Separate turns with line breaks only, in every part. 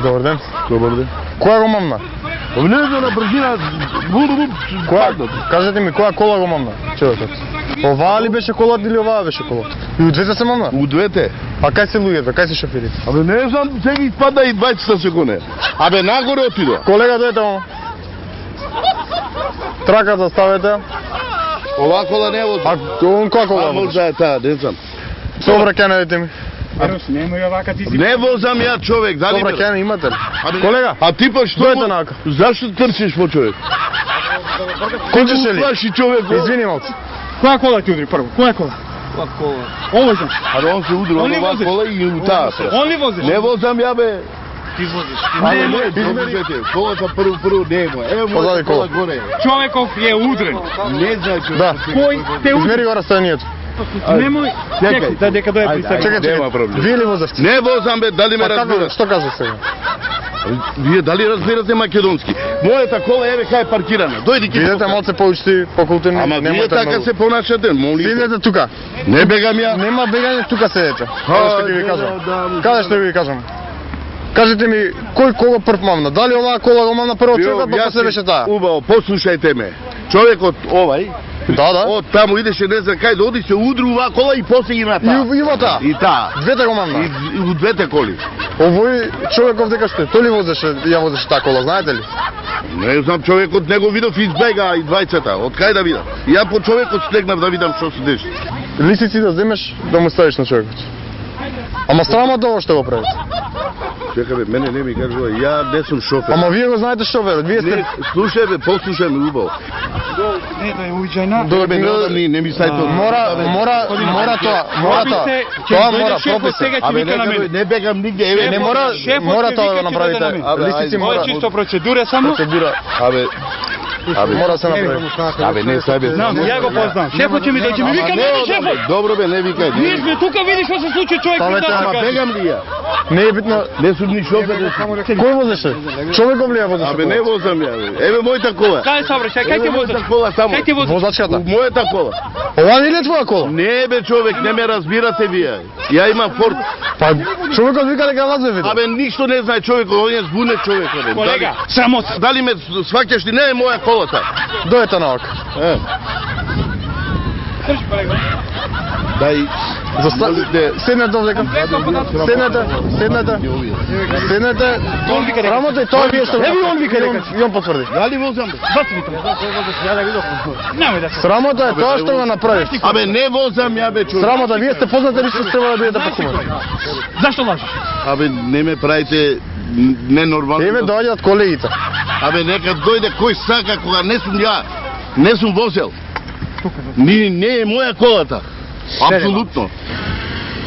Добар ден.
Добар ден.
Која го мамна?
Не знам на брзина.
Која? Кажете ми која кола го мамна? Човекот. Оваа ли беше колата или оваа беше колата? И у двете се мамна?
У двете.
А кај се луѓето? Кај се шоферите?
Абе не знам, сега испада и 20 се коне. Абе нагоре отидо.
Колега дојте омо. Траката ставете.
Оваа кола не вози.
А он која кола?
А може да е таа, не знам.
Добра кенедите ми.
Немој овака ти си.
Не возам ја човек, дали?
Добра кена имате ли?
Абе,
Колега,
а ти па што?
дојте нака.
Зашто трчиш по човек?
Кончеше ли?
Плаши човек.
Извини малце.
Која кола ти удри прво? Која кола? Овој знам.
А он се удри
Он ли
оваа
возиш?
кола и у таа.
Он ли возиш?
Не возам ја бе.
Ти возиш.
Не, не,
измери.
измерите. Колата прво не е моја. Ево
Позади
моја кола
кола.
горе.
Човеков е удрен.
Не знае човек.
Да.
Кој те
Измери
удри?
го растојанието.
Немој. Чекај, да дека дојде при себе.
Нема проблем.
Вие ли возевте?
Не возам бе, дали ме
Па како,
разбираш?
што кажа сега?
Вие дали разбирате македонски? Мојата кола еве кај е паркирана. Дојди ки.
Видете малце поучти, покултурни.
Ама вие
немојте
така
многу.
се понашате, моли.
Седнете тука.
Не бегам ја.
Нема бегање, тука седете. Каде што ќе ви кажам? Каде што ви кажам? Кажете ми, кој кого прв мамна? Дали оваа кола го мамна прво човекот, па после беше таа?
Убаво, послушајте ме. Човекот овај,
Да.
од таму идеше не знам кај да оди се удру оваа кола и после ги на таа.
И во таа?
И таа.
Двете го мамна.
И у двете коли.
Овој човеков дека што е, тој ли возеше, ја возеше таа кола, знаете ли?
Не знам, човекот него видов избега и двајцата. Од кај да видам? Ја по човекот слегнав да видам што се деси.
Лисици да земеш, да му ставиш на човекот. Ама срамота ово што го правите.
Чекај бе, мене не ми кажува, ја не сум шофер.
Ама вие го знаете што верат, вие
Не,
сте...
слушај бе, послушај ме убаво.
Не да е ујџајна.
Добре, бе, не одам ни, не ми сај тоа.
Мора тоа. Тоа мора, прописе.
Абе, не бегам нигде, еве,
Не мора тоа да направите. Лисици
Ова е
мора.
чисто процедура само.
Процедура.
Абе,
Мора да се направи.
абе, не сај бе.
Знам, ја го познам. Шефот ќе ми дојде, ми вика, не шефот.
Добро бе, не викај.
Ние сме тука, види што се случи, човек ми
Ставете,
да
Ама
каже.
бегам ли ја?
Не е битно.
Не сум ни шофер.
Кој возеше? Човеков ли ја возеше?
Абе, не возам ја, бе. Еве мојата кола.
Кај саобраќај, кај ќе возиш?
Мојата кола само.
Кај ќе возиш?
Возачката.
Мојата кола.
Ова не ли е твоја кола?
Не бе, човек, не ме разбирате вие. Ја имам Форд.
Па човекот вика дека вас ме види.
Абе, ништо не знае човекот, он е збунет човекот, бе.
Колега, срамот.
Дали ме сваќаш ли? Не е моја колата.
Дојте наока.
Е,
Држи, колега.
дај.
Седнете овдека. Седнете.
Он вика дека.
Рамота и тоа вие што...
Еви он вика дека.
И он потврди.
Дали возам бе?
Немој да се.
Срамота е тоа што го направиш.
Абе, не возам ја бе, човек.
Срамота, вие сте познати лично треба да бидете покумени.
Зашто лажеш?
Абе, не ме правите ненормално.
Еве доаѓаат колегите.
Абе, нека дојде кој сака кога не сум ја. Не сум возел. Не е моја колата. Апсолутно.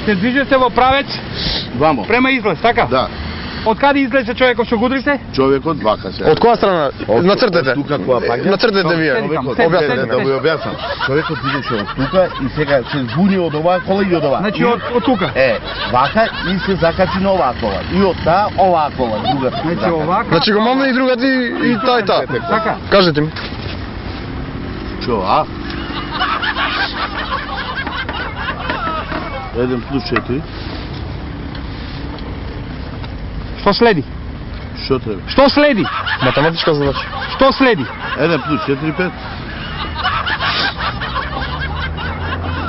Се движите во правец
Вамо.
према излез, така?
Да.
Од каде излезе човекот што гудрите?
Човекот вака се.
Од која страна? Нацртете.
Тука која паѓа.
Нацртете вие.
Објаснете да ви објаснам. Човекот идеше од тука и сега се збуни од оваа кола и од оваа.
Значи од тука.
Вака и се закачи на оваа кола. И од таа оваа кола, друга.
Значи овака.
Значи го мамна и другата и таа и таа.
Така.
Кажете ми.
Чо, а? 1+4.
Што следи?
Што треба?
Што следи?
Математичка задача.
Што следи?
1+4, 5.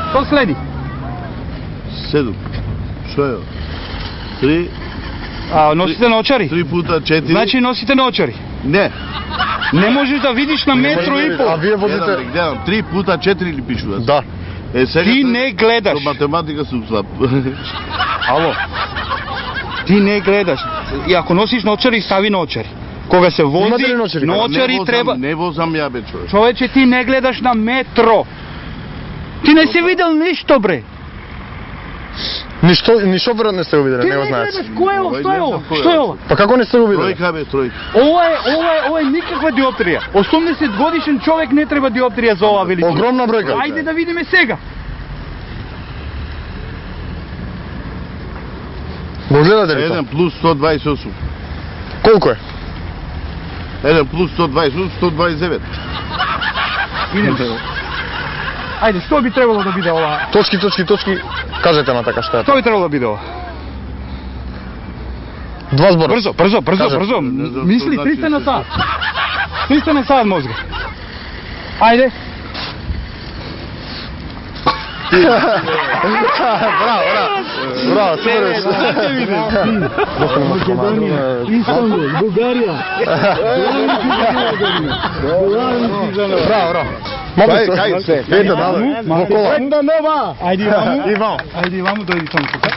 Што следи?
7. Што е? 3.
Носите наочари?
3 puta 4.
Значи носите наочари.
Не.
Не можеш да видиш на метро и
А
пол.
вие возите...
Гледам, 3 puta 4 ли пишува?
Да.
Сега
Ти не гледаш.
Со математика сум слаб.
Ало. Ти не гледаш. И ако носиш наочари, стави наочари. Кога се вози,
Имате ли ночери?
ночери треба...
Не возам ја бе човек.
Човече, ти не гледаш на метро. Ти не си видел ништо, бре.
Ни шоферот не сте го виделе,
Ти
не
не
го знаете.
гледаш, кој е ово, што е ово?
Не знам кој е
Што е
ово.
ово?
Па како не сте го виделе?
Тројка бе, тројка.
Ова е никаква диоптрија. 80 годишен човек не треба диоптрија за ова величина.
Огромна бројка.
Ајде да видиме сега.
Го гледате ли
1
тоа?
плюс 128.
Колку е?
1 плюс 128, 129.
Идеме. Ајде, што би требало да биде ова?
Точки. Кажете на така што е.
Што би требало да биде ова?
Два збора.
Брзо.
Кажете.
Не знам
Мисли
што значи
300 на
се.
сат. 300 на сат мозга. Ајде.
Браво, супер.
Истанбул, Бугарија.
Браво. Момче, кај се? Ето, давај. Во кола.
Ајде Ивану.
Иван.
Ајде Ивану, дојди само тука.